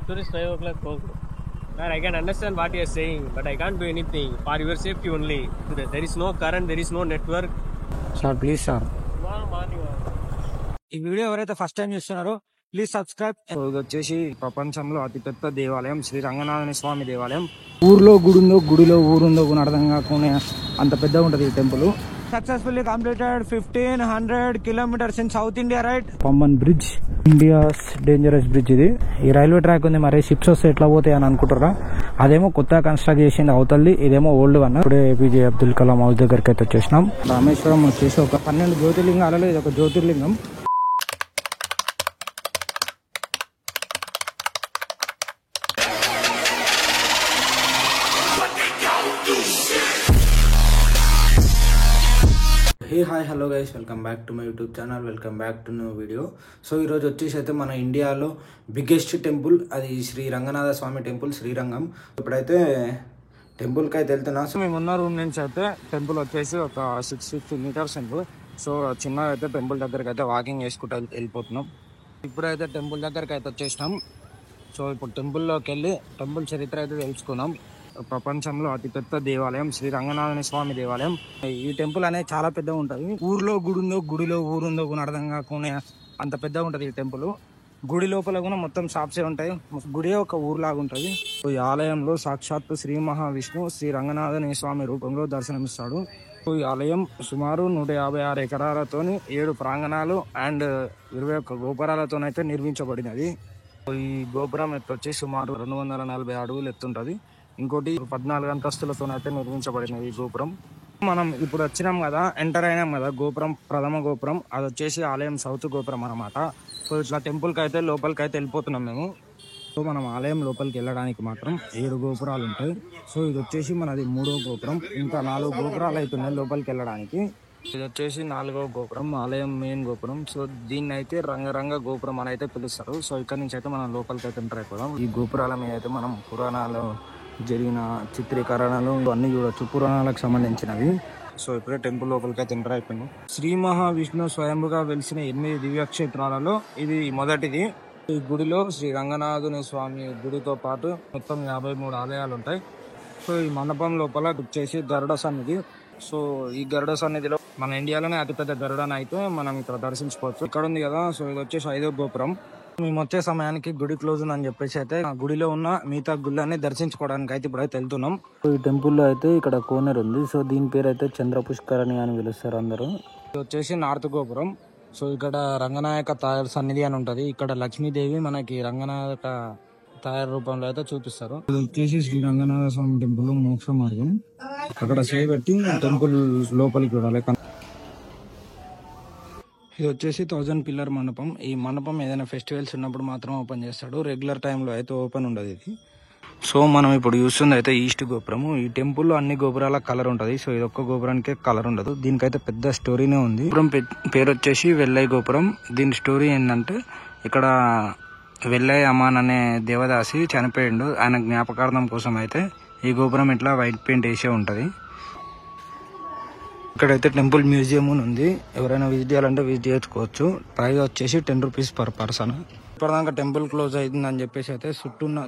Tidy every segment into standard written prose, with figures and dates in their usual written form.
tourist 5 o'clock close. Sir, I can understand what you are saying, but I can't do anything. For your safety only. There is no current, there is no network. Sir please sir Tomorrow morning. ఈ video ఎవరైతే first time చూస్తున్నారో please subscribe. ఇది వచ్చేసి ప్రపంచంలో అతిపెద్ద దేవాలయం శ్రీ రంగనాథ స్వామి దేవాలయం. ఊర్లో గుడి ఉందో గుడిలో ఊరుందో అర్థం కాకుండా అంత పెద్దగా ఉంటుంది ఈ temple. Successfully completed 1500 kilometers in South India right. Pamban bridge, India's dangerous bridge ఇది. ఈ రైల్వే ట్రాక్ ఉంది, మరి షిప్స్ వస్తే ఎట్లా పోతాయి అని అనుకుంటారా? అదేమో కొత్తగా కన్స్ట్రక్ట్ చేసింది అవుతుంది, ఇదేమో ఓల్డ్ వన్. ఇప్పుడే ఏపీజే అబ్దుల్ కలాం హౌస్ దగ్గరికి అయితే వచ్చేసినాం. రామేశ్వరం వచ్చేసి ఒక 12 జ్యోతిర్లింగాలలో ఇది ఒక జ్యోతిర్లింగం. Hey hi hello guys, welcome back to my YouTube channel, welcome back to new video. So ఈరోజు వచ్చేసి అయితే మన ఇండియాలో బిగ్గెస్ట్ టెంపుల్ అది శ్రీ రంగనాథ స్వామి టెంపుల్, శ్రీరంగం. ఇప్పుడైతే టెంపుల్కి అయితే వెళ్తున్నాం. సో మేము ఉన్న రూమ్ నుంచి అయితే టెంపుల్ వచ్చేసి ఒక 650 meters ఉంది. సో చిన్నగా అయితే టెంపుల్ దగ్గరికి అయితే వాకింగ్ చేసుకుంటూ వెళ్ళిపోతున్నాం. ఇప్పుడైతే టెంపుల్ దగ్గరికి అయితే వచ్చేసినాం. సో ఇప్పుడు టెంపుల్లోకి వెళ్ళి టెంపుల్ చరిత్ర అయితే తెలుసుకున్నాం. ప్రపంచంలో అతిపెద్ద దేవాలయం శ్రీ రంగనాథ స్వామి దేవాలయం. ఈ టెంపుల్ అనేది చాలా పెద్దగా ఉంటుంది. ఊర్లో గుడి ఉందో గుడిలో ఊరుందో అర్థం కాకుండా అంత పెద్దగా ఉంటుంది ఈ టెంపుల్. గుడి లోపల కూడా మొత్తం షాప్సే ఉంటాయి. గుడి ఒక ఊరులాగా ఉంటుంది. ఈ ఆలయంలో సాక్షాత్తు శ్రీ మహావిష్ణువు శ్రీ రంగనాథ స్వామి రూపంలో దర్శనమిస్తాడు. ఈ ఆలయం సుమారు 156 ఎకరాలతోని 7 ప్రాంగణాలు అండ్ 21 గోపురాలతోనైతే నిర్మించబడినది. ఈ గోపురం ఎత్తు వచ్చి సుమారు 240 అడుగులు ఎత్తుంటది. ఇంకోటి 14 అంతస్తులతోనైతే నిర్మించబడినది ఈ గోపురం. మనం ఇప్పుడు వచ్చినాం కదా, ఎంటర్ అయినాం కదా గోపురం, ప్రథమ గోపురం. అది వచ్చేసి ఆలయం సౌత్ గోపురం అనమాట. సో ఇట్లా టెంపుల్కి అయితే లోపలికి అయితే వెళ్ళిపోతున్నాం మేము. సో మనం ఆలయం లోపలికి వెళ్ళడానికి మాత్రం 7 గోపురాలు ఉంటాయి. సో ఇది వచ్చేసి మనది 3వ గోపురం. ఇంకా 4 గోపురాలు అవుతున్నాయి లోపలికి వెళ్ళడానికి. ఇది వచ్చేసి 4వ గోపురం, ఆలయం మెయిన్ గోపురం. సో దీన్ని అయితే రంగరంగ గోపురం అని అయితే పిలుస్తారు. సో ఇక్కడ నుంచి అయితే మనం లోపలికి అయితే ఎంటర్ అయిపోదాం. ఈ గోపురాల మీద అయితే మనం పురాణాలు జరిగిన చిత్రీకరణలు అన్ని చూడొచ్చు, పురాణాలకు సంబంధించినవి. సో ఇప్పుడే టెంపుల్ లోపలికి అయితే ఎంటర్ అయిపోయింది. శ్రీ మహావిష్ణువు స్వయంగా వెలిసిన 8 దివ్యక్షేత్రాలలో ఇది మొదటిది. ఈ గుడిలో శ్రీ రంగనాథుని స్వామి గుడితో పాటు మొత్తం 53 ఆలయాలు ఉంటాయి. సో ఈ మండపం లోపల వచ్చేసి గరుడ సన్నిధి. సో ఈ గరుడ సన్నిధిలో మన ఇండియాలోనే అతిపెద్ద గరుడని అయితే మనం ఇక్కడ దర్శించుకోవచ్చు. ఇక్కడ ఉంది కదా. సో ఇది వచ్చేసి 5వ గోపురం. మేము వచ్చే సమయానికి గుడి క్లోజ్ అని చెప్పేసి అయితే గుడిలో ఉన్న మిగతా గుళ్ళని దర్శించుకోవడానికి అయితే ఇప్పుడైతే వెళ్తున్నాం. ఈ టెంపుల్లో అయితే ఇక్కడ కోనేరు ఉంది. సో దీని పేరు అయితే చంద్ర పుష్కరణి అని పిలుస్తారు అందరూ. ఇది వచ్చేసి నార్త్ గోపురం. సో ఇక్కడ రంగనాయక తాయారు సన్నిధి అని ఉంటది. ఇక్కడ లక్ష్మీదేవి మనకి రంగనాయక తయారు రూపంలో అయితే చూపిస్తారు. ఇది వచ్చేసి శ్రీ రంగనాథ స్వామి టెంపుల్ మోక్ష మార్గం. అక్కడ సేవ పెట్టి టెంపుల్ లోపలికి చూడాలి. ఇది వచ్చేసి 1000 పిల్లర్ మండపం. ఈ మండపం ఏదైనా ఫెస్టివల్స్ ఉన్నప్పుడు మాత్రం ఓపెన్ చేస్తాడు, రెగ్యులర్ టైంలో అయితే ఓపెన్ ఉండదు ఇది. సో మనం ఇప్పుడు చూస్తుంది అయితే ఈస్ట్ గోపురము. ఈ టెంపుల్లో అన్ని గోపురాల కలర్ ఉంటుంది. సో ఇది ఒక్క గోపురానికే కలర్ ఉండదు. దీనికైతే పెద్ద స్టోరీనే ఉంది. గోపురం పేరు వచ్చేసి వెల్లై గోపురం. దీని స్టోరీ ఏంటంటే ఇక్కడ వెల్లై అమాన్ అనే దేవదాసి చనిపోయిండు. ఆయన జ్ఞాపకార్థం కోసం అయితే ఈ గోపురం ఇట్లా వైట్ పెయింట్ వేసే ఉంటుంది. ఇక్కడైతే టెంపుల్ మ్యూజియం ఉంది. ఎవరైనా విజిట్ చేయాలంటే విజిట్ చేసుకోవచ్చు. ప్రైస్ వచ్చేసి 10 rupees per person. ఇప్పటిదాకా టెంపుల్ క్లోజ్ అయిందని చెప్పేసి అయితే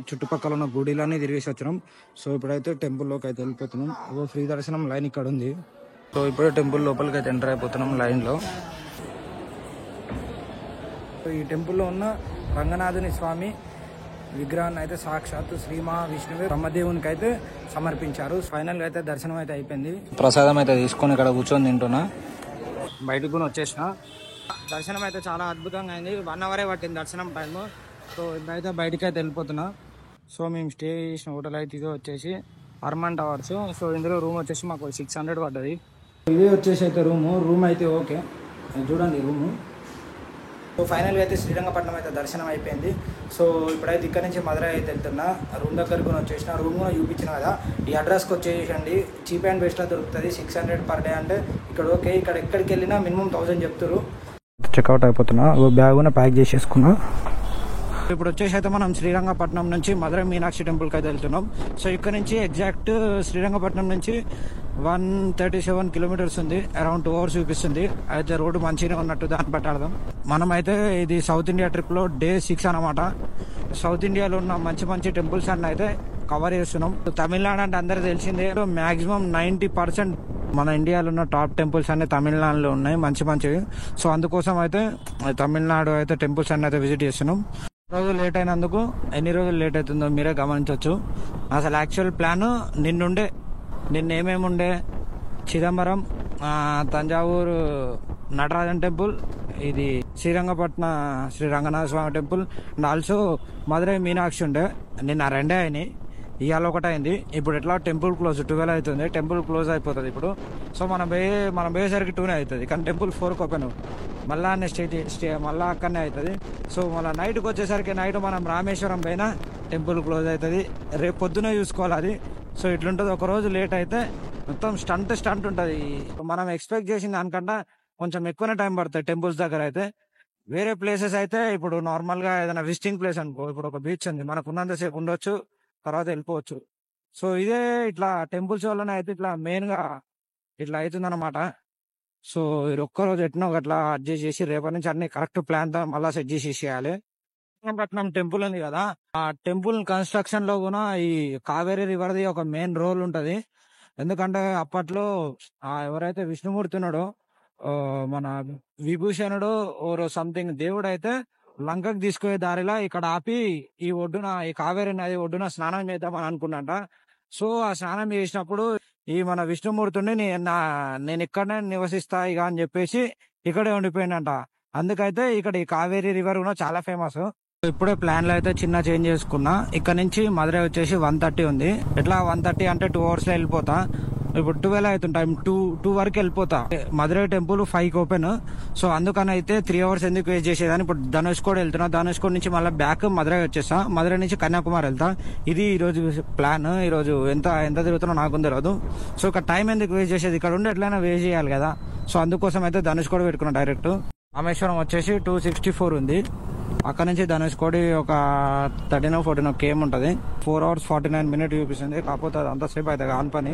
చుట్టుపక్కల ఉన్న గుడిలన్నీ తిరిగేసి వచ్చినాం. సో ఇప్పుడైతే టెంపుల్లోకి అయితే వెళ్ళిపోతున్నాం. ఫ్రీ దర్శనం లైన్ ఇక్కడ ఉంది. సో ఇప్పుడే టెంపుల్ లోపలికి అయితే ఎంటర్ అయిపోతున్నాం లైన్లో. ఈ టెంపుల్లో ఉన్న రంగనాథుని స్వామి విగ్రహాన్ని అయితే సాక్షాత్తు శ్రీ మహావిష్ణువు బ్రహ్మదేవునికి అయితే సమర్పించారు. ఫైనల్ గా అయితే దర్శనం అయితే అయిపోయింది. ప్రసాదం అయితే తీసుకొని ఇక్కడ కూర్చొని తింటున్నా. బయటకు కూడా వచ్చేసిన. దర్శనం అయితే చాలా అద్భుతంగా అయింది. 1 hour పట్టింది దర్శనం టైము. సో ఇప్పుడైతే బయటకి అయితే వెళ్ళిపోతున్నా. సో మేము స్టే చేసిన హోటల్ అయితే ఇది వచ్చేసి అర్మన్ టవర్స్. సో ఇందులో రూమ్ వచ్చేసి మాకు 600 పడ్డది. ఇదే వచ్చేసి అయితే రూమ్ అయితే ఓకే. చూడండి రూము. సో ఫైనల్గా అయితే శ్రీరంగపట్నం అయితే దర్శనం అయిపోయింది. సో ఇప్పుడైతే ఇక్కడ నుంచి మధురై అయితే వెళ్తున్నా. రూమ్ దగ్గరకు వచ్చేసిన. రూమ్ కూడా చూపించిన కదా. ఈ అడ్రస్కి వచ్చేసండి. చీప్ అండ్ బెస్ట్లో దొరుకుతుంది. 600 per day అంటే ఇక్కడ ఓకే. ఇక్కడ ఎక్కడికి వెళ్ళినా మినిమం 1000 చెప్తారు. చెక్అవుట్ అయిపోతున్నా. బ్యాగ్ కూడా ప్యాక్ చేసేసుకున్నా. ఇప్పుడు వచ్చేసి అయితే మనం శ్రీరంగపట్నం నుంచి మధురై మీనాక్షి టెంపుల్కి అయితే వెళ్తున్నాం. సో ఇక్కడ నుంచి ఎగ్జాక్ట్ శ్రీరంగపట్నం నుంచి 137 kilometers ఉంది. అరౌండ్ 2 hours చూపిస్తుంది. అయితే రోడ్డు మంచిగానే ఉన్నట్టు దాన్ని బట్టి అర్థం. మనమైతే ఇది సౌత్ ఇండియా ట్రిప్లో Day 6 అనమాట. సౌత్ ఇండియాలో ఉన్న మంచి మంచి టెంపుల్స్ అన్న అయితే కవర్ చేస్తున్నాం. తమిళనాడు అంటే అందరికి తెలిసిందే, మాక్సిమం 90% మన ఇండియాలో ఉన్న టాప్ టెంపుల్స్ అన్ని తమిళనాడులో ఉన్నాయి మంచి మంచివి. సో అందుకోసం అయితే తమిళనాడు అయితే టెంపుల్స్ అన్ని అయితే విజిట్ చేస్తున్నాం. రోజు లేట్ అయినందుకు ఎన్ని రోజులు లేట్ అవుతుందో మీరే గమనించవచ్చు. అసలు యాక్చువల్ ప్లాన్ నిన్న ఏమేమి ఉండే, చిదంబరం, తంజావూరు నటరాజన్ టెంపుల్, ఇది Srirangapatnam Sri Ranganatha Swamy temple and also Madurai Meenakshi ఉండే. నిన్న 2 అయినాయి, ఇవాళ 1 అయింది. ఇప్పుడు ఎట్లా టెంపుల్ క్లోజ్ 12 అవుతుంది, టెంపుల్ క్లోజ్ అయిపోతుంది ఇప్పుడు. సో మనం పోయేసరికి 2 అవుతుంది, కానీ టెంపుల్ 4కి ఓపెన్. మళ్ళా స్టే మళ్ళీ అక్కడనే అవుతుంది. సో మళ్ళీ నైట్కి వచ్చేసరికి నైట్ మనం రామేశ్వరం పైన టెంపుల్ క్లోజ్ అవుతుంది. రేపు పొద్దునే చూసుకోవాలి అది. సో ఇట్లుంటుంది, ఒకరోజు లేట్ అయితే మొత్తం స్టంట్ ఉంటుంది. మనం ఎక్స్పెక్ట్ చేసిన దానికంటే కొంచెం ఎక్కువనే టైం పడుతుంది టెంపుల్స్ దగ్గర అయితే. వేరే ప్లేసెస్ అయితే ఇప్పుడు నార్మల్గా ఏదైనా విజిటింగ్ ప్లేస్ అనుకో, ఇప్పుడు ఒక బీచ్ ఉంది, మనకు ఉన్నంతసేపు ఉండొచ్చు, తర్వాత వెళ్ళిపోవచ్చు. సో ఇదే ఇట్లా టెంపుల్స్ వల్లనే అయితే ఇట్లా మెయిన్గా ఇట్లా అవుతుంది అనమాట. సో ఒక్కరోజు ఎట్నో అట్లా అడ్జస్ట్ చేసి రేపటి నుంచి అన్ని కరెక్ట్ ప్లాన్తో మళ్ళీ సెట్ చేసేయాలి. పట్నం టెంపుల్ ఉంది కదా, ఆ టెంపుల్ కన్స్ట్రక్షన్ లో కూడా ఈ కావేరీ రివర్ది ఒక మెయిన్ రోల్ ఉంటది. ఎందుకంటే అప్పట్లో ఎవరైతే విష్ణుమూర్తి ఉన్నాడో, మన విభూషణుడు ఓరో సంథింగ్ దేవుడు అయితే లంకకు తీసుకునే దారిలో ఇక్కడ ఆపి ఈ కావేరీ నది ఒడ్డున స్నానం చేద్దామని అనుకున్నట. సో ఆ స్నానం చేసినప్పుడు ఈ మన విష్ణుమూర్తిని నేను ఇక్కడనే నివసిస్తా ఇక అని చెప్పేసి ఇక్కడే ఉండిపోయిందంట. అందుకైతే ఇక్కడ ఈ కావేరీ రివర్ కూడా చాలా ఫేమస్. ఇప్పుడే ప్లాన్ లో అయితే చిన్న చేంజ్ చేసుకున్నా. ఇక్కడ నుంచి మధురై వచ్చేసి 1:30 ఉంది. ఎట్లా 1:30 అంటే 2 hours లో వెళ్ళిపోతా. ఇప్పుడు 12 అవుతుంది టైం, 2 వరకు వెళ్ళిపోతా. మధురై టెంపుల్ 5కి ఓపెన్. సో అందుకని అయితే 3 hours ఎందుకు వేస్ట్ చేసేదని ఇప్పుడు ధనుష్కోడి వెళ్తున్నా. ధనుష్కోడి నుంచి మళ్ళీ బ్యాక్ మధురై వచ్చేస్తా. మధురై నుంచి కన్యాకుమారి వెళ్తా. ఇది ఈ రోజు ప్లాన్. ఈ రోజు ఎంత తిరుగుతున్నా నాకు తెలియదు. సో ఇక్కడ టైం ఎందుకు వేస్ట్ చేసేది, ఇక్కడ ఉండి ఎట్లయినా వేస్ట్ చేయాలి కదా. సో అందుకోసం అయితే ధనుష్కోడి పెట్టుకున్నా డైరెక్ట్. రామేశ్వరం వచ్చేసి 264 ఉంది. అక్కడ నుంచి ధనుష్కోడి ఒక 13-14 km ఉంటుంది. 4 hours 49 minutes చూపిస్తుంది. కాకపోతే అది అంతసేపు అయితే కాని పని,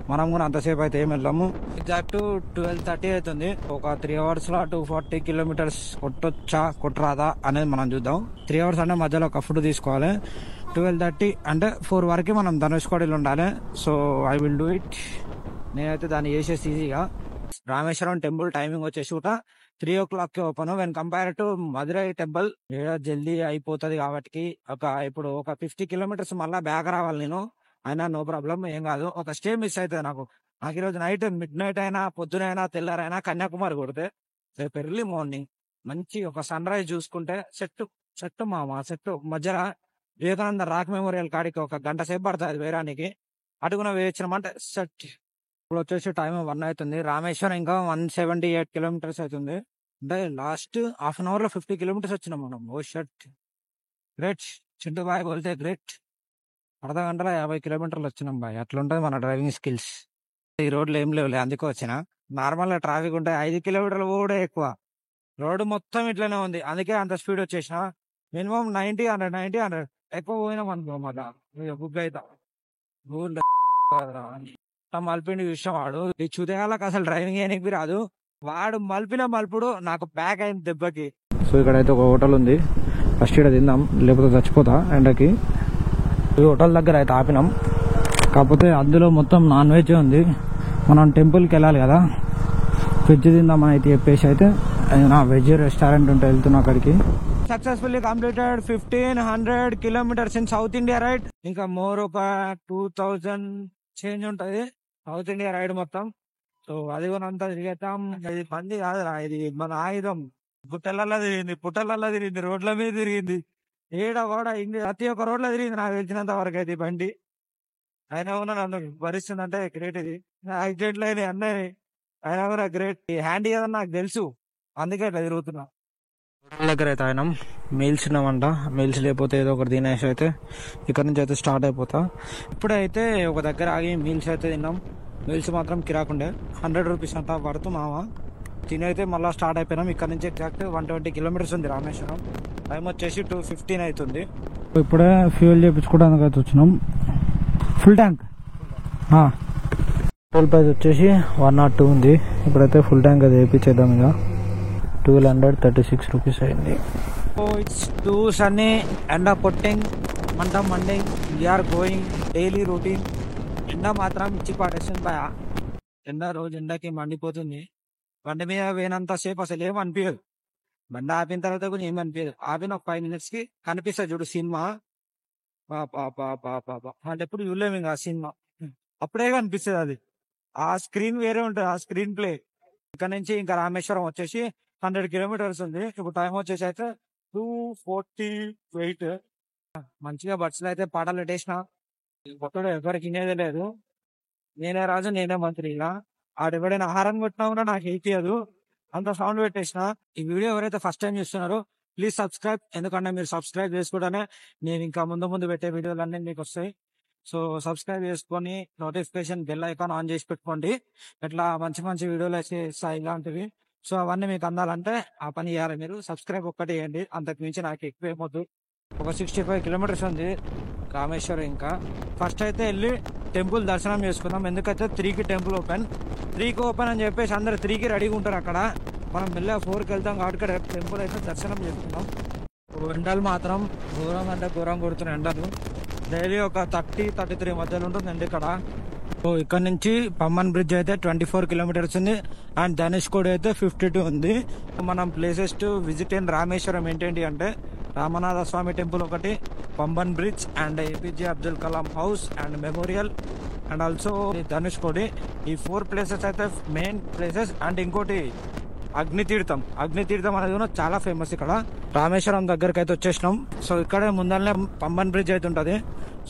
మనం కూడా అంతసేపు అయితే ఏం వెళ్ళాము. ఎగ్జాక్ట్ 12:30 అవుతుంది. ఒక 3 hours లో 240 kilometers కొట్టరాదా అనేది మనం చూద్దాం. 3 hours అంటే మధ్యలో ఒక ఫుడ్ తీసుకోవాలి. 12:30 అంటే 4 వరకు మనం ధనుష్కోడిలో ఉండాలి. So I will do it. నేనైతే దాన్ని చేసేసి ఈజీగా. రామేశ్వరం టెంపుల్ టైమింగ్ వచ్చేసి 3 o'clock open. When compare to Madurai temple జల్దీ అయిపోతుంది కాబట్టి ఇప్పుడు ఒక 50 kilometers మళ్ళీ బ్యాక్ రావాలి నేను. అయినా నో ప్రాబ్లం, ఏం కాదు. ఒక స్టే మిస్ అవుతుంది నాకు ఈరోజు నైట్, మిడ్ నైట్ అయినా పొద్దునైనా తెల్లారైనా కన్యాకుమారి కొడితే రేపు ఎర్లీ మార్నింగ్ మంచి ఒక సన్ రైజ్ చూసుకుంటే సెట్ మధ్యలో వివేకానంద రాక్ మెమోరియల్ కాడికి ఒక గంట సేపు పడుతుంది వేయడానికి. అటుకున వేయించినామంటే సెట్. ఇప్పుడు వచ్చేసి టైం 1 అవుతుంది. రామేశ్వరం ఇంకా 178 kilometers అవుతుంది. అంటే లాస్ట్ హాఫ్ అన్ అవర్ లో 50 kilometers వచ్చినాం మనం. Oh shut, great. చింటూ బాయ్ బోల్తే గ్రేట్. అర్ధ గంటలో 50 kilometers వచ్చినాం బాయ్. అట్లుంటది మన డ్రైవింగ్ స్కిల్స్. ఈ రోడ్లు ఏం లేవులే, అందుకే వచ్చిన. నార్మల్ గా ట్రాఫిక్ ఉంటే 5 kilometers కూడా ఎక్కువ. రోడ్డు మొత్తం ఇట్లనే ఉంది, అందుకే అంత స్పీడ్ వచ్చేసిన. మినిమం 90-100 ఎక్కువ పోయినాం అనుకో మళ్ళా బుక్ అవుతా. మలిపిండి విషయం వాడు ఈ చుదేగాలకు అసలు డ్రైవింగ్ చేయడానికి రాదు. వాడు మలిపిన మలుపుడు నాకు బ్యాక్ అయింది దెబ్బకి. సో ఇక్కడైతే ఒక హోటల్ ఉంది, ఫస్ట్ ఇక్కడ తిందాం లేకపోతే చచ్చిపోతా ఎండకి. ఈ హోటల్ దగ్గర అయితే ఆపినాం, కాకపోతే అందులో మొత్తం నాన్ వెజ్ ఉంది. మనం టెంపుల్కి వెళ్ళాలి కదా, వెజ్ తిందామని అయితే చెప్పేసి అయితే నా వెజ్ రెస్టారెంట్ ఉంటే వెళ్తున్నా అక్కడికి. Successfully completed 1500 kilometers in South India ride. ఇంకా మోర్ ఒక 2000 చేంజ్ ఉంటది సౌత్ ఇండియా రైడ్ మొత్తం. సో అది కూడా అంతా తిరిగేద్దాం. ఇది బండి కాదురా, ఇది మన ఆయుధం. పుట్టలల్లో తిరిగింది, రోడ్ల మీద తిరిగింది, ఏడ కూడా ప్రతి ఒక్క రోడ్లో తిరిగింది నాకు తెలిసినంత వరకు అయితే బండి. అయినా కూడా నన్ను భరిస్తుందంటే గ్రేట్. ఇది యాక్సిడెంట్లు అయినాయి అన్నీ, అయినా కూడా గ్రేట్. హ్యాండ్ ఏదన్నా నాకు తెలుసు, అందుకే ఇట్లా తిరుగుతున్నా. దగ్గర అయితే ఆయన మీల్స్ ఉన్నామంట. మీల్స్ లేకపోతే ఏదో ఒకటి తినేసి అయితే ఇక్కడ నుంచి అయితే స్టార్ట్ అయిపోతా. ఇప్పుడైతే ఒక దగ్గర ఆగి మీల్స్ అయితే తిన్నాం. మీల్స్ మాత్రం కిరాకుండే, 100 rupees అంట పడుతూ మావా. తినైతే మళ్ళీ స్టార్ట్ అయిపోయినాం. ఇక్కడ నుంచి ఎగ్జాక్ట్ 120 kilometers ఉంది రామేశ్వరం. టైం వచ్చేసి 2:15 అవుతుంది. ఇప్పుడే ఫ్యూల్ చేయించుకోవడానికి అయితే వచ్చినాం. ఫుల్ ట్యాంక్ టోల్ ప్రైస్ వచ్చేసి 102 ఉంది. ఇప్పుడైతే ఫుల్ ట్యాంక్ అది వేయించేద్దాం. ఇక 1236 rupees అయింది. It's too sunny, ఎండ పొట్టింగ్, మంట మండింగ్, వీఆర్ గోయింగ్ డైలీ రొటీన్. ఎండ మాత్రం ఇచ్చి పడేస్తుంది భయ. ఎండ రోజు ఎండకి మండిపోతుంది. బండి మీద పోయినంత సేపు అసలు ఏం అనిపించదు. బండి ఆపిన తర్వాత కూడా ఏం అనిపించదు. ఆపిన ఒక 5 minutes కి కనిపిస్తుంది చూడు సినిమా. అంటే ఎప్పుడు చూడలేము ఇంకా ఆ సినిమా. అప్పుడే కనిపిస్తుంది అది. ఆ స్క్రీన్ వేరే ఉంటుంది, ఆ స్క్రీన్ ప్లే. ఇక్కడ నుంచి ఇంకా రామేశ్వరం వచ్చేసి 100 kilometers ఉంది. ఇప్పుడు టైం వచ్చేసి అయితే 2:48. మంచిగా బడ్స్ లో అయితే పాటలు పెట్టేసిన. కొత్తడు ఎవరికి వినేది లేదు. నేనే రాజు నేనే మంత్రి. ఇలా ఆడెవడైనా ఆహారం కొట్టినా కూడా నాకు ఎయితియదు, అంత సౌండ్ పెట్టేసిన. ఈ వీడియో ఎవరైతే ఫస్ట్ టైం చూస్తున్నారో ప్లీజ్ సబ్స్క్రైబ్. ఎందుకంటే మీరు సబ్స్క్రైబ్ చేసుకుంటేనే నేను ఇంకా ముందు పెట్టే వీడియోలు అన్నీ మీకు వస్తాయి. సో సబ్స్క్రైబ్ చేసుకొని నోటిఫికేషన్ బెల్ ఐకాన్ ఆన్ చేసి పెట్టుకోండి. ఇట్లా మంచి మంచి వీడియోలు అయితే ఇస్తాయి ఇలాంటివి. సో అవన్నీ మీకు అందాలంటే ఆ పని చేయాలి. మీరు సబ్స్క్రైబ్ ఒక్కటి చేయండి, అంతకు మించి నాకు ఎక్కువ ఏమొద్దు. ఒక 65 kilometers ఉంది రామేశ్వరం. ఇంకా ఫస్ట్ అయితే వెళ్ళి టెంపుల్ దర్శనం చేసుకుందాం. ఎందుకైతే 3కి టెంపుల్ ఓపెన్. 3కి ఓపెన్ అని చెప్పేసి అందరు 3కి రెడీగా ఉంటారు అక్కడ. మనం మెల్లగా 4కి వెళ్తాం కాబట్టి టెంపుల్ అయితే దర్శనం చేసుకుందాం. ఎండలు మాత్రం ఘోరం అంటే ఘోరం కొడుతున్నాయి ఎండలు. డైలీ ఒక 30-33 మధ్యలో ఉంటుంది అండి ఇక్కడ. సో ఇక్కడ నుంచి పమ్మన్ బ్రిడ్జ్ అయితే 24 kilometers ఉంది. అండ్ ధనుష్కోడి అయితే 52 ఉంది. మనం places to visit in Rameswaram ఏంటంటి అంటే రామనాథ స్వామి టెంపుల్ ఒకటి, Pamban bridge and APJ Abdul Kalam house and memorial and also Dhanushkodi. ఈ 4 places అయితే మెయిన్ ప్లేసెస్. అండ్ ఇంకోటి అగ్నితీర్థం అనేది కూడా చాలా ఫేమస్ ఇక్కడ. రామేశ్వరం దగ్గరికి అయితే వచ్చేసినాం. సో ఇక్కడే ముందరనే పంబన్ బ్రిడ్జ్ అయితే ఉంటుంది.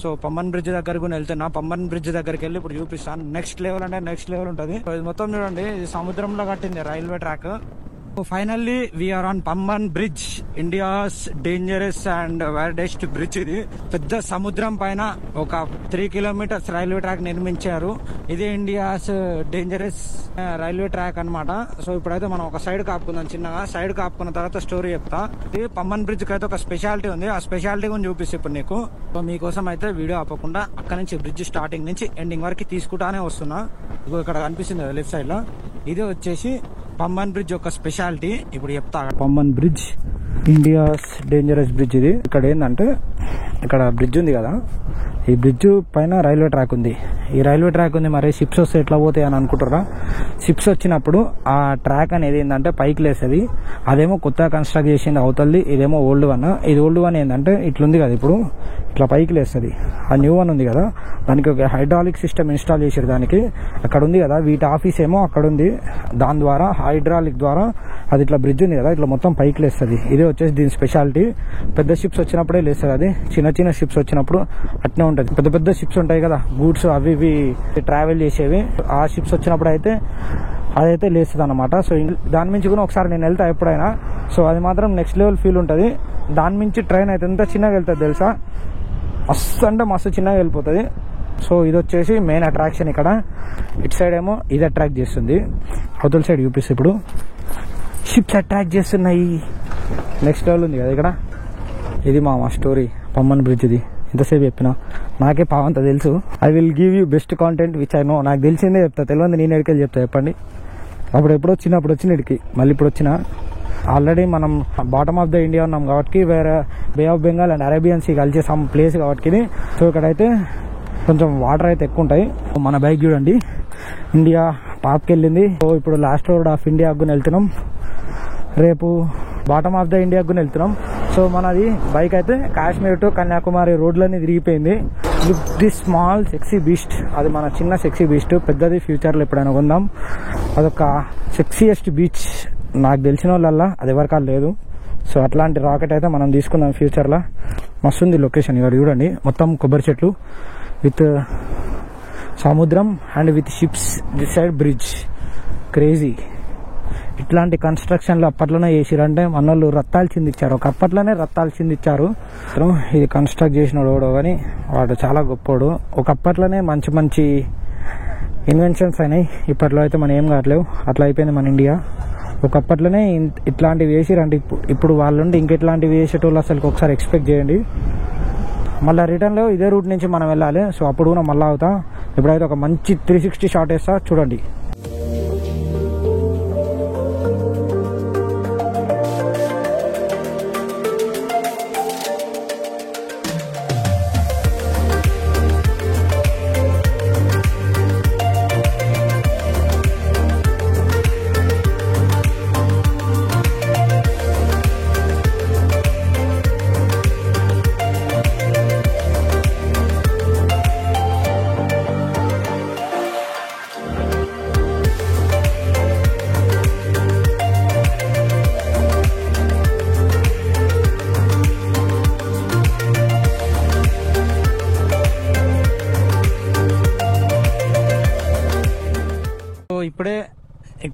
సో పంబన్ బ్రిడ్జ్ దగ్గరకు కూడా వెళ్తున్నా. పంబన్ బ్రిడ్జ్ దగ్గరికి వెళ్ళి ఇప్పుడు చూపిస్తాను. నెక్స్ట్ లెవెల్ అంటే నెక్స్ట్ లెవెల్ ఉంటుంది. ఇది మొత్తం చూడండి, ఇది సముద్రంలో కట్టింది railway track. Finally we're on Pamban bridge, India's dangerous and widest bridge. ఇది పెద్ద సముద్రం పైన ఒక 3 kilometers రైల్వే ట్రాక్ నిర్మించారు. ఇది ఇండియాస్ డేంజరస్ రైల్వే ట్రాక్ అన్నమాట. సో ఇప్పుడైతే మనం ఒక సైడ్ కాపుకుందాం. చిన్నగా సైడ్ కాపుకున్న తర్వాత స్టోరీ చెప్తా. ఇది పంబన్ బ్రిడ్జ్ కి అయితే ఒక స్పెషాలిటీ ఉంది. ఆ స్పెషాలిటీ గురించి చూపిస్తే ఇప్పుడు నీకు. సో మీకోసం అయితే వీడియో ఆపకుండా అక్కడ నుంచి బ్రిడ్జ్ స్టార్టింగ్ నుంచి ఎండింగ్ వరకు తీసుకుంటానే వస్తున్నా. ఇక్కడ కనిపిస్తుంది లెఫ్ట్ సైడ్ లో. ఇది వచ్చేసి పంబన్ బ్రిడ్జ్ ఒక స్పెషాలిటీ ఇప్పుడు చెప్తా. Pamban bridge India's dangerous bridge. ఇది ఇక్కడ ఏంటంటే ఇక్కడ బ్రిడ్జ్ ఉంది కదా, ఈ బ్రిడ్జ్ పైన రైల్వే ట్రాక్ ఉంది. ఈ రైల్వే ట్రాక్ ఉంది, మరి షిప్స్ వస్తే ఎట్లా పోతాయి అని అనుకుంటారా? షిప్స్ వచ్చినప్పుడు ఆ ట్రాక్ అనేది ఏంటంటే పైకి లేస్తుంది. అదేమో కొత్తగా కన్స్ట్రక్ట్ చేసింది అవుతుంది, ఇదేమో ఓల్డ్ వన్. ఇది ఓల్డ్ వన్ ఏంటంటే ఇట్లుంది కదా, ఇప్పుడు ఇట్లా పైకి లేస్తుంది. ఆ న్యూ వన్ ఉంది కదా, దానికి ఒక హైడ్రాలిక్ సిస్టమ్ ఇన్స్టాల్ చేసారు. దానికి అక్కడ ఉంది కదా, వీటి ఆఫీస్ ఏమో అక్కడ ఉంది. దాని ద్వారా హైడ్రాలిక్ ద్వారా అది ఇట్లా బ్రిడ్జ్ ఉంది కదా, ఇట్లా మొత్తం పైకి లేస్తుంది. ఇదే వచ్చేసి దీని స్పెషాలిటీ. పెద్ద షిప్స్ వచ్చినప్పుడే లేస్తుంది అది, చిన్న షిప్స్ వచ్చినప్పుడు అట్నే ఉంటుంది. పెద్ద పెద్ద షిప్స్ ఉంటాయి కదా, గూడ్స్ అవి ఇవి ట్రావెల్ చేసేవి, ఆ షిప్స్ వచ్చినప్పుడు అయితే అదైతే లేస్తుంది అనమాట. సో దాని నుంచి కూడా ఒకసారి నేను వెళ్తా ఎప్పుడైనా. సో అది మాత్రం నెక్స్ట్ లెవెల్ ఫీల్ ఉంటుంది. దాని నుంచి ట్రైన్ అయితే ఎంత చిన్నగా వెళ్తుంది తెలుసా, మస్తు అంటే మస్తు చిన్నగా వెళ్ళిపోతుంది. సో ఇది వచ్చేసి మెయిన్ అట్రాక్షన్ ఇక్కడ. ఇటు సైడ్ ఏమో ఇది అట్రాక్ట్ చేస్తుంది, అవతల సైడ్ చూపిస్తే ఇప్పుడు షిప్స్ అట్రాక్ట్ చేస్తున్నాయి. నెక్స్ట్ లెవెల్ ఉంది కదా ఇక్కడ. ఇది మా స్టోరీ పంబన్ బ్రిడ్జ్. ఇది ఎంతసేపు చెప్పినా నాకే పావంత తెలుసు. I will give you best content which I know. నాకు తెలిసిందే చెప్తా, తెలియదు నేను ఎడికెళ్ళి చెప్తా. చెప్పండి. అప్పుడు ఎప్పుడు వచ్చిన ఇడికి మళ్ళీ ఇప్పుడు వచ్చిన. ఆల్రెడీ మనం బాటమ్ ఆఫ్ ద ఇండియా ఉన్నాం కాబట్టి, వేరే bay of Bengal and Arabian sea కలిసే సమ్ ప్లేస్ కాబట్టి. సో ఇక్కడైతే కొంచెం వాటర్ అయితే ఎక్కువ ఉంటాయి. మన బైక్ చూడండి, ఇండియా టాప్కి వెళ్ళింది. సో ఇప్పుడు లాస్ట్ రోడ్ ఆఫ్ ఇండియాకు వెళ్తున్నాం. రేపు బాటమ్ ఆఫ్ ద ఇండియాకు వెళ్తున్నాం. సో మనది బైక్ అయితే కాశ్మీర్ టు కన్యాకుమారి రోడ్లన్నీ తిరిగిపోయింది. Look this small sexy beast. అది మన చిన్న సెక్సీ బీస్ట్, పెద్దది ఫ్యూచర్లో ఎప్పుడైనా కొందాం. అదొక సెక్సీయెస్ట్ బీచ్ నాకు తెలిసిన వాళ్ళల్లా, అది ఎవరికా లేదు. సో అట్లాంటి రాకెట్ అయితే మనం తీసుకుందాం ఫ్యూచర్లో. మస్తుంది లొకేషన్. ఇక్కడ చూడండి, మొత్తం కొబ్బరి చెట్లు విత్ సముద్రం and with ships, this side bridge. Crazy. ఇట్లాంటి కన్స్ట్రక్షన్లు అప్పట్లోనే చేసిరంటే మనోళ్ళు రత్తాలు చిందిచ్చారు. ఒక అప్పట్లోనే రత్తాలు చిందిచ్చారు. ఇది కన్స్ట్రక్ట్ చేసినోడు కానీ వాడు చాలా గొప్పోడు. ఒక అప్పట్లోనే మంచి మంచి ఇన్వెన్షన్స్ అయినాయి. ఇప్పట్లో అయితే మనం ఏం కావట్లేవు, అట్లా అయిపోయింది మన ఇండియా. ఒకప్పట్లోనే ఇట్లాంటివి వేసిరంటే ఇప్పుడు వాళ్ళుండి ఇంకెట్లాంటివి వేసేటోళ్ళు అసలు ఒకసారి ఎక్స్పెక్ట్ చేయండి. మళ్ళీ రిటర్న్లో ఇదే రూట్ నుంచి మనం వెళ్ళాలి. సో అప్పుడు కూడా మళ్ళీ అవుతా. ఇప్పుడైతే ఒక మంచి 360 షాట్ వేస్తా చూడండి.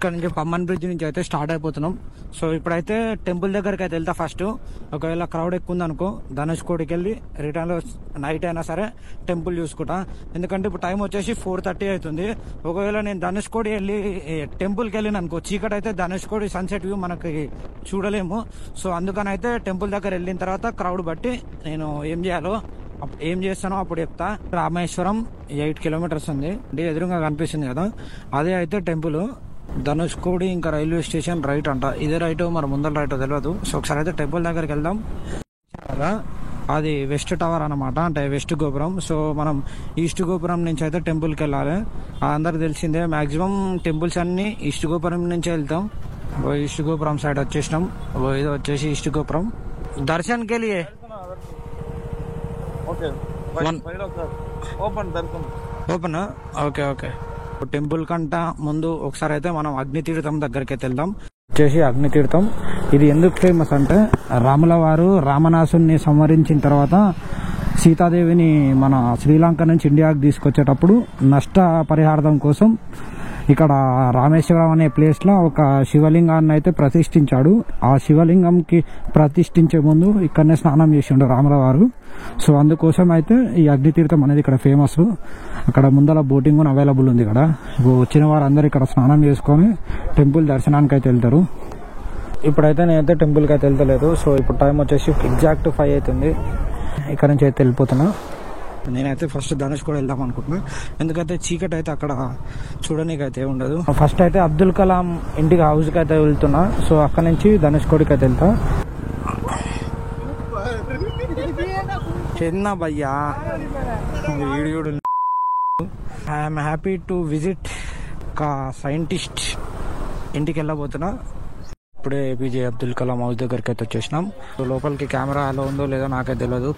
ఇక్కడ నుంచి పమ్మన్ బ్రిడ్జ్ నుంచి అయితే స్టార్ట్ అయిపోతున్నాం. సో ఇప్పుడైతే టెంపుల్ దగ్గరికి అయితే వెళ్తా. ఫస్ట్ ఒకవేళ క్రౌడ్ ఎక్కువ ఉంది అనుకో ధనుష్కోడికి వెళ్ళి రిటర్న్లో నైట్ అయినా సరే టెంపుల్ చూసుకుంటా. ఎందుకంటే ఇప్పుడు టైం వచ్చేసి 4:30 అవుతుంది. ఒకవేళ నేను ధనుష్కోడి వెళ్ళి టెంపుల్కి వెళ్ళిన అనుకో చీకటి అయితే ధనుష్కోడి సన్సెట్ వ్యూ మనకి చూడలేము. సో అందుకని అయితే టెంపుల్ దగ్గర వెళ్ళిన తర్వాత క్రౌడ్ బట్టి నేను ఏం చేయాలో ఏం చేస్తానో అప్పుడు చెప్తా. రామేశ్వరం 8 కిలోమీటర్స్ ఉంది. ఎదురుగా కనిపిస్తుంది కదా అదే అయితే టెంపుల్. ధనుష్కోడి ఇంకా రైల్వే స్టేషన్ రైట్ అంట. ఇదే రైట్ మరి ముందర రైట్ తెలియదు. సో ఒకసారి అయితే టెంపుల్ దగ్గరికి వెళ్దాం కదా. అది వెస్ట్ టవర్ అనమాట, అంటే వెస్ట్ గోపురం. సో మనం ఈస్ట్ గోపురం నుంచి అయితే టెంపుల్కి వెళ్ళాలి. అందరికి తెలిసిందే మ్యాక్సిమం టెంపుల్స్ అన్ని ఈస్ట్ గోపురం నుంచే వెళ్తాం. ఈస్ట్ గోపురం సైడ్ వచ్చేసినాం. ఇది వచ్చేసి ఈస్ట్ గోపురం. దర్శన్కి వెళ్ళి ఓపెన్ ఓకే ఓకే. టెంపుల్ కంట ముందు ఒకసారి అయితే మనం అగ్నితీర్థం దగ్గరికి అయితే వెళ్దాం. వచ్చేసి అగ్నితీర్థం ఇది ఎందుకు ఫేమస్ అంటే రాముల వారు రామనాసుని సంహరించిన తర్వాత సీతాదేవిని మన శ్రీలంక నుంచి ఇండియాకి తీసుకొచ్చేటప్పుడు నష్ట పరిహారం కోసం ఇక్కడ రామేశ్వరం అనే ప్లేస్ లో ఒక శివలింగాన్ని అయితే ప్రతిష్ఠించాడు. ఆ శివలింగంకి ప్రతిష్ఠించే ముందు ఇక్కడనే స్నానం చేసిండు రాముల వారు. సో అందుకోసం అయితే ఈ అగ్నితీర్థం అనేది ఇక్కడ ఫేమస్. అక్కడ ముందర బోటింగ్ కూడా అవైలబుల్ ఉంది. ఇక్కడ వచ్చిన వారు అందరు ఇక్కడ స్నానం చేసుకొని టెంపుల్ దర్శనానికి అయితే వెళ్తారు. ఇప్పుడైతే నేనైతే టెంపుల్కి అయితే వెళ్తలేదు. సో ఇప్పుడు టైం వచ్చేసి ఎగ్జాక్ట్ 5 అవుతుంది. ఇక్కడ నుంచి అయితే వెళ్ళిపోతున్నా. నేనైతే ఫస్ట్ ధనుష్కోడి వెళ్దాం అనుకుంటున్నా. ఎందుకంటే చీకటి అయితే అక్కడ చూడనీకి అయితే ఉండదు. ఫస్ట్ అయితే అబ్దుల్ కలాం ఇంటికి హౌస్కి అయితే వెళ్తున్నా. సో అక్కడ నుంచి ధనుష్కోడికి అయితే వెళ్తా. చిన్న భయ్యా ఐఎమ్ హ్యాపీ టు విజిట్ ఒక సైంటిస్ట్ ఇంటికి వెళ్ళబోతున్నా. ఇప్పుడే ఏపీజే అబ్దుల్ కలాం హౌస్ దగ్గరికి అయితే వచ్చేసినాం. సో లోపలికి కెమెరా అలా ఉందో లేదో నాకైతే తెలియదు.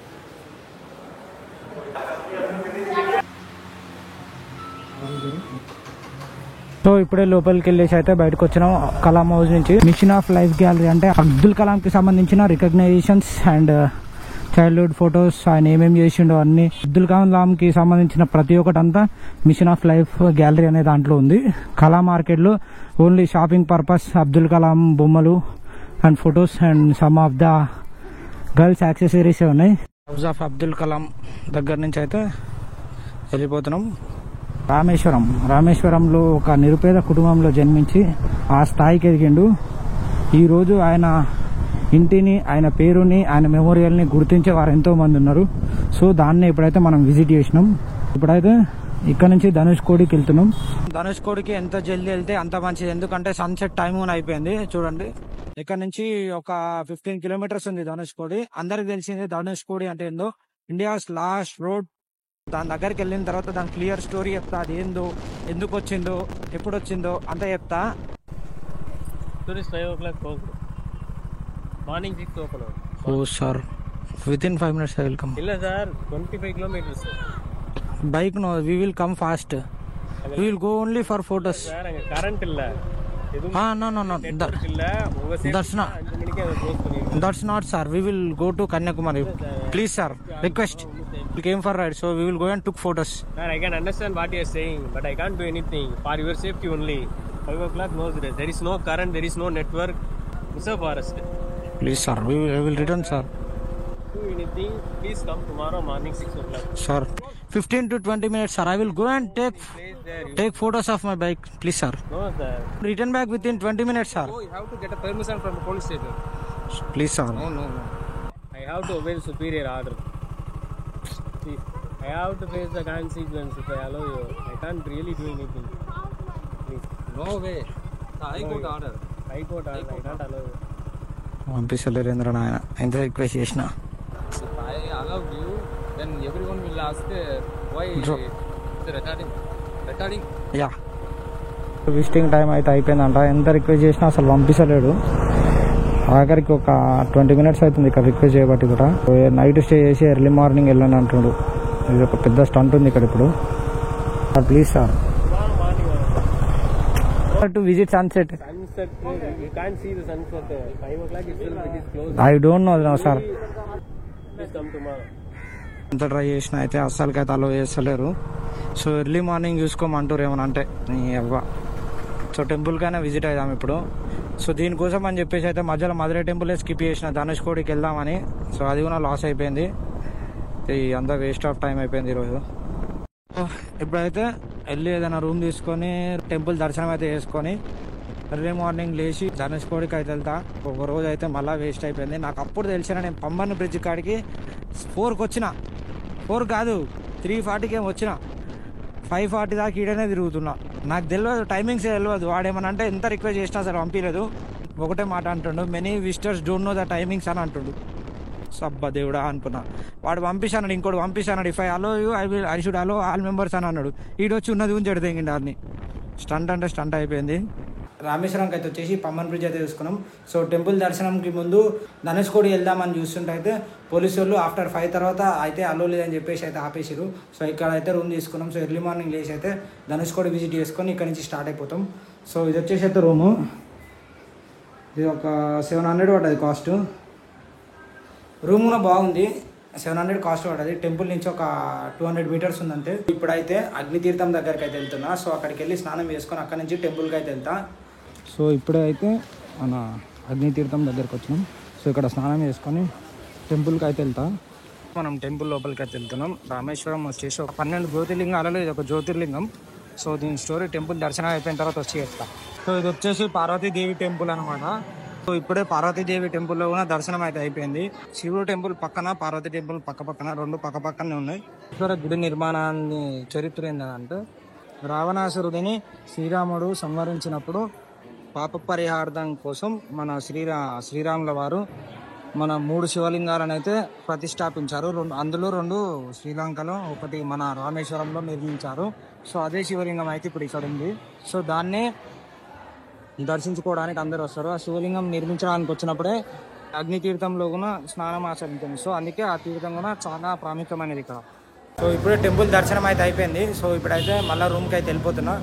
సో ఇప్పుడే లోపలికి వెళ్ళేసి అయితే బయటకు వచ్చినాం కలాం హౌస్ నుంచి. మిషన్ ఆఫ్ లైఫ్ గ్యాలరీ అంటే అబ్దుల్ కలాం కి సంబంధించిన రికగ్నైజేషన్స్ అండ్ చైల్డ్హుడ్ ఫొటోస్, ఆయన ఏమేమి చేసిండో అన్ని. అబ్దుల్ కలాం కి సంబంధించిన ప్రతి ఒక్కటి అంతా మిషన్ ఆఫ్ లైఫ్ గ్యాలరీ అనే దాంట్లో ఉంది. కలాం మార్కెట్ లో only shopping purpose Abdul Kalam బొమ్మలు and photos and some of the girls accessories ఉన్నాయి. హౌస్ ఆఫ్ అబ్దుల్ కలాం దగ్గర నుంచి అయితే వెళ్ళిపోతున్నాం. రామేశ్వరంలో ఒక నిరుపేద కుటుంబంలో జన్మించి ఆ స్థాయికి ఎదిగిండు. ఈరోజు ఆయన ఇంటిని, ఆయన పేరుని, ఆయన మెమోరియల్ని గుర్తించే వారు ఎంతో మంది ఉన్నారు. సో దాన్ని ఇప్పుడైతే మనం విజిట్ చేసినాం. ఇప్పుడైతే ఇక్కడ నుంచి ధనుష్కోడికి వెళ్తున్నాం. ధనుష్కోడికి ఎంత జల్దీ వెళ్తే అంత మంచిది. ఎందుకంటే సన్సెట్ టైం అయిపోయింది. చూడండి ఇక్కడ నుంచి ఒక 15 కిలోమీటర్స్ ఉంది ధనుష్కోడి. అందరికి తెలిసింది ధనుష్కోడి అంటే ఏందో, ఇండియాస్ లాస్ట్ రోడ్. దాని దగ్గరికి వెళ్ళిన తర్వాత దాని క్లియర్ స్టోరీ చెప్తా. అది ఏందో, ఎందుకు వచ్చిందో, ఎప్పుడు వచ్చిందో అంతా చెప్తా. Morning 6 open. Oh sir, within 5 minutes I will come. ಇಲ್ಲ sir, 25 kilometers. Bike no, we will come fast. We will go only for photos. Sir current ಇಲ್ಲ. No. That's not sir. We will go to Kanyakumari. Please sir, request. We came for ride, so we will go and took photos. Sir, I can understand what you are saying, but I can't do anything. For your safety only. 5 o'clock no, there is no current, there is no network. It's a forest. Please sir, we will return sir. Do anything, please come tomorrow morning 6 o'clock. Sir, 15 to 20 minutes sir. I will go and take photos of my bike. Please sir. No sir. Return back within 20 minutes sir. No, you have to get a permission from the police station. Please sir. No. I have to obey the superior order. See, I have to face the consequence if I allow you. I can't really do anything. Please. No way. High court order. I can't allow you. పంపిస్తలేరేంద్ర నాయన ఎంత request చేసినా. If I allow you, then everyone will ask why recording. Yeah, visiting time అయితే అయిపోయిందంట. ఎంత request చేసినా అసలు పంపిస్తలేడు. ఆఖరికి ఒక 20 minutes అవుతుంది ఇక్కడ రిక్వెస్ట్ చేయబట్టి కూడా. నైట్ స్టే చేసి ఎర్లీ మార్నింగ్ వెళ్ళని అంటున్నాడు. ఇది ఒక పెద్ద స్టంట్ ఉంది ఇక్కడ ఇప్పుడు. Please sir, to visit sunset. Sunset, you can't see the sunset. 5 o'clock itself it is closed. I don't know sir. Please come tomorrow. ఎంత ట్రై చేసినా అయితే అస్సలకైతే అలో చేస్తలేరు. సో ఎర్లీ మార్నింగ్ చూసుకోమంటారు ఏమన్నా అంటే. నీ అవ్వ సో టెంపుల్కైనా విజిట్ అవుదాం ఇప్పుడు. సో దీనికోసం అని చెప్పేసి అయితే మధ్యలో మధురై టెంపులే స్కిప్ చేసిన, ధనుష్కోడికి వెళ్దామని. సో అది కూడా లాస్ అయిపోయింది, అంతా వేస్ట్ ఆఫ్ టైం అయిపోయింది ఈరోజు. ఇప్పుడైతే వెళ్ళి ఏదైనా రూమ్ తీసుకొని టెంపుల్ దర్శనం అయితే చేసుకొని ఎర్లీ మార్నింగ్ లేచి ధనుష్కోడికి అయితే వెళ్తా. ఒక రోజు అయితే మళ్ళీ వేస్ట్ అయిపోయింది నాకు. అప్పుడు తెలిసిన నేను పంబన్ బ్రిడ్జ్ కాడికి 4కి వచ్చిన, 4 కాదు 3:40కి ఏమి వచ్చిన, 5:40 దాకా ఈడనే తిరుగుతున్నా. నాకు తెలియదు, టైమింగ్స్ తెలియదు. వాడేమన్నా అంటే ఎంత రిక్వెస్ట్ చేసినా సరే పంపించలేదు. ఒకటే మాట అంటుండు, many visitors don't know the timings అని అంటుండు. సబ్బా దేవుడా అనుకున్నా. వాడు పంపిస్తాడు, ఇంకోటి పంపిస్తాడు, if I allow you I should allow all members అని అన్నాడు. ఈడొచ్చి ఉన్నది గురించి ఎడతెంగిండి దాన్ని. స్టంట్ అంటే స్టంట్ అయిపోయింది. రామేశ్వరంకి అయితే వచ్చేసి పంబన్ బ్రిడ్జ్ అయితే చూసుకున్నాం. సో టెంపుల్ దర్శనంకి ముందు ధనుష్కోడి వెళ్దామని చూస్తుంటే అయితే పోలీసు వాళ్ళు ఆఫ్టర్ 5 తర్వాత అయితే అలో లేదని చెప్పేసి అయితే ఆపేసారు. సో ఇక్కడ అయితే రూమ్ తీసుకున్నాం. సో ఎర్లీ మార్నింగ్ లేచి అయితే ధనుష్కోడి విజిట్ చేసుకొని ఇక్కడ నుంచి స్టార్ట్ అయిపోతాం. సో ఇది వచ్చేసి అయితే రూము, ఇది ఒక 700 పడ్డది కాస్ట్. రూమ్ కూడా బాగుంది, 700 కాస్ట్ పడ్డది. టెంపుల్ నుంచి ఒక 200 మీటర్స్ ఉందంతే. ఇప్పుడైతే అగ్నితీర్థం దగ్గరికి అయితే వెళ్తున్నా. సో అక్కడికి వెళ్ళి స్నానం చేసుకొని అక్కడ నుంచి టెంపుల్కి అయితే వెళ్తా. సో ఇప్పుడే అయితే మన అగ్నితీర్థం దగ్గరికి వచ్చినాం. సో ఇక్కడ స్నానం చేసుకొని టెంపుల్కి అయితే వెళ్తా. మనం టెంపుల్ లోపలికి అయితే వెళ్తున్నాం. రామేశ్వరం వచ్చేసి ఒక 12 జ్యోతిర్లింగాలలో ఇది ఒక జ్యోతిర్లింగం. సో దీని స్టోరీ టెంపుల్ దర్శనం అయిపోయిన తర్వాత వచ్చి చెప్తా. సో ఇది వచ్చేసి పార్వతీదేవి టెంపుల్ అనమాట. సో ఇప్పుడే పార్వతీదేవి టెంపుల్లో కూడా దర్శనం అయితే అయిపోయింది. శివుడు టెంపుల్ పక్కన, పార్వతీ టెంపుల్ పక్కన, రెండు పక్కనే ఉన్నాయి. ఇక్కడ గుడి నిర్మాణాన్ని చరిత్ర ఏంటంటే, రావణాసురుడిని శ్రీరాముడు సంహరించినప్పుడు పాప పరిహార్థం కోసం మన శ్రీరాముల వారు మన 3 శివలింగాలను అయితే ప్రతిష్టాపించారు. అందులో 2 శ్రీలంకలో, ఒకటి మన రామేశ్వరంలో నిర్మించారు. సో అదే శివలింగం అయితే ఇప్పుడు ఇక్కడ ఉంది. సో దాన్ని దర్శించుకోవడానికి అందరూ వస్తారు. ఆ శివలింగం నిర్మించడానికి వచ్చినప్పుడే అగ్నితీర్థంలో కూడా స్నానం ఆచరించింది. సో అందుకే ఆ తీర్థం కూడా చాలా ప్రాముఖ్యమైనది ఇక్కడ. సో ఇప్పుడే టెంపుల్ దర్శనం అయితే అయిపోయింది. సో ఇప్పుడైతే మళ్ళీ రూమ్కి అయితే వెళ్ళిపోతున్నా.